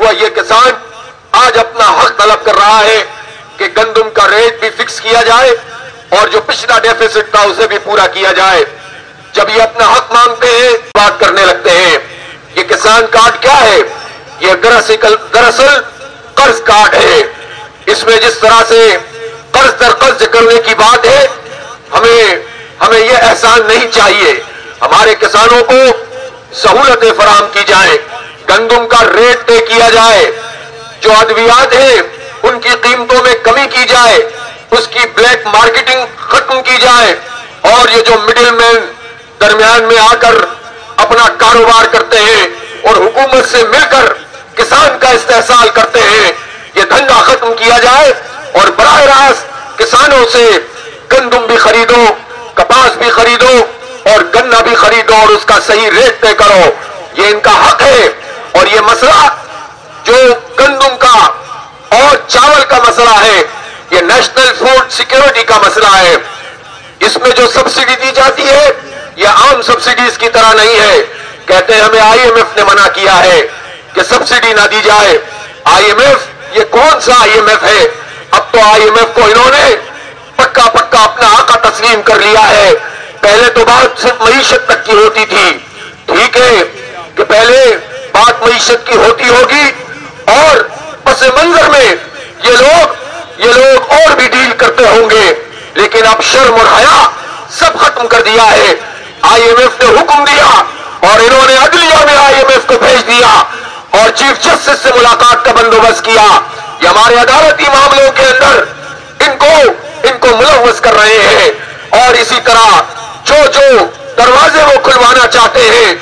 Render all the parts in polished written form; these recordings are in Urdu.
ہوا یہ کسان آج اپنا حق طلب کر رہا ہے کہ گندم کا ریٹ بھی فکس کیا جائے اور جو پچھلا ڈیفیسٹ تھا اسے بھی پورا کیا جائے. جب یہ اپنا حق مانگتے ہیں بات کرنے لگتے ہیں. یہ کسان کارڈ کیا ہے؟ یہ دراصل قرض کارڈ ہے. اس میں جس طرح سے قرض در قرض کرنے کی بات ہے، ہمیں یہ احسان نہیں چاہیے. ہمارے کسانوں کو سہولتیں فراہم کی جائیں، گندم کا ریٹ طے کیا جائے، جو ادویات ہیں ان کی قیمتوں میں کمی کی جائے، اس کی بلیک مارکیٹنگ ختم کی جائے، اور یہ جو مڈل مین درمیان میں آ کر اپنا کاروبار کرتے ہیں اور حکومت سے مل کر کسان کا استحصال کرتے ہیں، یہ دھندا ختم کیا جائے اور براہ راست کسانوں سے گندم بھی خریدو، کپاس بھی خریدو اور گنا بھی خریدو اور اس کا صحیح ریٹ طے کرو. یہ ان کا حق ہے. اور یہ مسئلہ جو گندم کا اور چاول کا مسئلہ ہے، یہ نیشنل فوڈ سیکیورٹی کا مسئلہ ہے. اس میں جو سبسڈی دی جاتی ہے یہ عام سبسڈیز کی طرح نہیں ہے. کہتے ہیں ہمیں آئی ایم ایف نے منع کیا ہے کہ سبسڈی نہ دی جائے. آئی ایم ایف یہ کون سا آئی ایم ایف ہے؟ اب تو آئی ایم ایف کو انہوں نے پکا اپنا آقا تسلیم کر لیا ہے. پہلے تو بات صرف معیشت تک کی ہوتی تھی. ٹھیک ہے کہ پہلے بات معیشت کی ہوتی ہوگی اور پس منظر میں یہ لوگ اور بھی ڈیل کرتے ہوں گے، لیکن اب شرم اور حیا سب ختم کر دیا ہے. آئی ایم ایف نے حکم دیا اور انہوں نے عدلیہ میں آئی ایم ایف کو بھیج دیا اور چیف جسٹس سے ملاقات کا بندوبست کیا. یہ ہمارے عدالتی معاملوں کے اندر ان کو ملوث کر رہے ہیں. اور اسی طرح جو دروازے وہ کھلوانا چاہتے ہیں،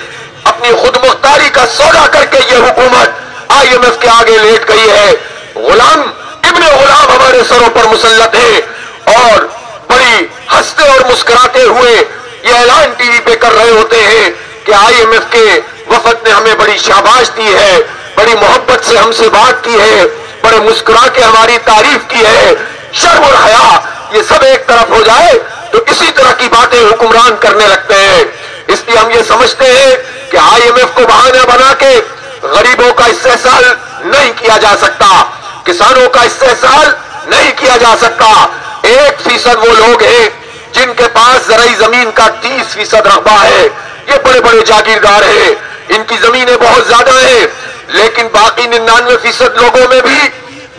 اپنی خود مختاری کا سودا کر کے یہ حکومت آئی ایم ایف کے آگے لیٹ گئی ہے. غلام ابن غلام ہمارے سروں پر مسلط ہے اور بڑی ہنستے اور مسکراتے ہوئے یہ اعلان ٹی وی پہ کر رہے ہوتے ہیں کہ آئی ایم ایف کے وفد نے ہمیں بڑی شاباش دی ہے، بڑی محبت سے ہم سے بات کی ہے، بڑے مسکرا کے ہماری تعریف کی ہے. شرم اور حیا یہ سب ایک طرف ہو جائے تو اسی طرح کی باتیں حکمران کرنے لگتے ہیں. اس لیے ہم یہ سمجھتے ہیں کہ آئی ایم ایف کو بہانہ بنا کے غریبوں کا استحصال نہیں کیا جا سکتا، کسانوں کا استحصال نہیں کیا جا سکتا. 1% وہ لوگ ہیں جن کے پاس زرعی زمین کا 30% رقبہ ہے. یہ بڑے بڑے جاگیردار ہیں، ان کی زمینیں بہت زیادہ ہیں، لیکن باقی 99% لوگوں میں بھی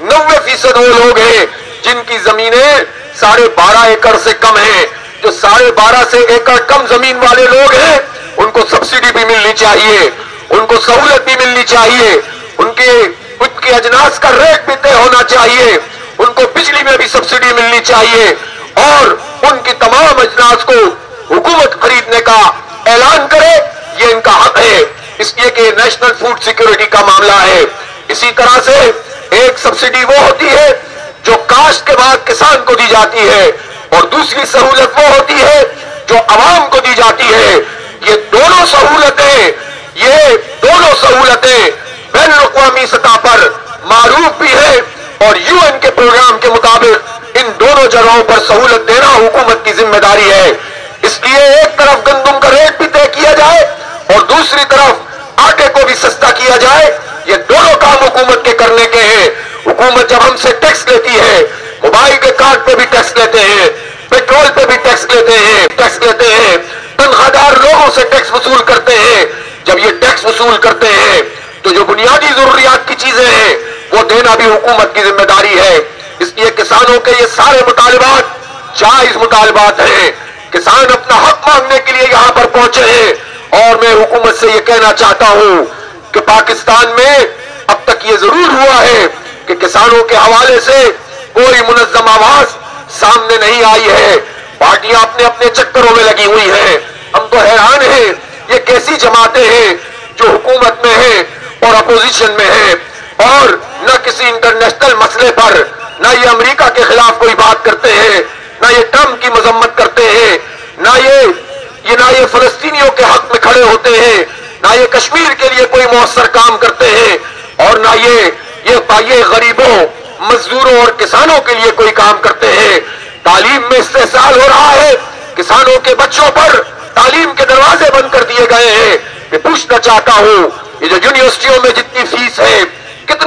90% وہ لوگ ہیں جن کی زمینیں 12.5 ایکڑ سے کم ہیں. جو 12.5 ایکڑ کم زمین والے لوگ ہیں ان کو سبسڈی بھی ملنی چاہیے، ان کو سہولت بھی ملنی چاہیے، ان کے اجناس کا ریٹ بھی طے ہونا چاہیے، ان کو بجلی میں بھی سبسڈی ملنی چاہیے اور ان کی تمام اجناس کو حکومت خریدنے کا اعلان کرے. یہ ان کا حق ہے، اس لیے کہ نیشنل فوڈ سیکیورٹی کا معاملہ ہے. اسی طرح سے ایک سبسڈی وہ ہوتی ہے جو کاشت کے بعد کسان کو دی جاتی ہے اور دوسری سہولت وہ ہوتی ہے جو عوام کو دی جاتی ہے. یہ دونوں سہولتیں بین الاقوامی سطح پر معروف بھی ہے اور یو این کے پروگرام کے مطابق ان دونوں جگہوں پر سہولت دینا حکومت کی ذمہ داری ہے. اس لیے ایک طرف گندم کا ریٹ بھی طے کیا جائے اور دوسری طرف آٹے کو بھی سستا کیا جائے. یہ دونوں کام حکومت کے کرنے کے ہیں. حکومت جب ہم سے ٹیکس لیتی ہے، موبائل کے کارڈ پہ بھی ٹیکس لیتے ہیں، پیٹرول پہ بھی ٹیکس لیتے ہیں، تنخواہ دار لوگوں سے ٹیکس وصول کرتے ہیں. جب یہ ٹیکس وصول کرتے ہیں تو جو بنیادی ضروریات کی چیزیں ہیں وہ دینا بھی حکومت کی ذمہ داری ہے. اس لیے کسانوں کے یہ سارے مطالبات جائز مطالبات ہیں. کسان اپنا حق مانگنے کے لیے یہاں پر پہنچے ہیں اور میں حکومت سے یہ کہنا چاہتا ہوں کہ پاکستان میں اب تک یہ ضرور ہوا ہے کہ کسانوں کے حوالے سے کوئی منظم آواز سامنے نہیں آئی ہے. پارٹیاں اپنے چکروں میں لگی ہوئی ہیں. ہم تو حیران ہیں یہ کیسی جماعتیں ہیں جو حکومت میں ہیں اور اپوزیشن میں ہیں اور نہ کسی انٹرنیشنل مسئلے پر نہ یہ امریکہ کے خلاف کوئی بات کرتے ہیں، نہ یہ ٹرمپ کی مذمت کرتے ہیں، نہ یہ فلسطینیوں کے حق میں کھڑے ہوتے ہیں، نہ یہ کشمیر کے لیے کوئی مؤثر کام کرتے ہیں اور نہ یہ غریبوں، مزدوروں اور کسانوں کے لیے کوئی کام کرتے ہیں. تعلیم میں استحصال ہو رہا ہے، کسانوں کے بچوں پر تعلیم کے دروازے بند کر دیے گئے ہیں. میں پوچھنا چاہتا ہوں یہ جو یونیورسٹیوں میں جتنی فیس ہے، کتنے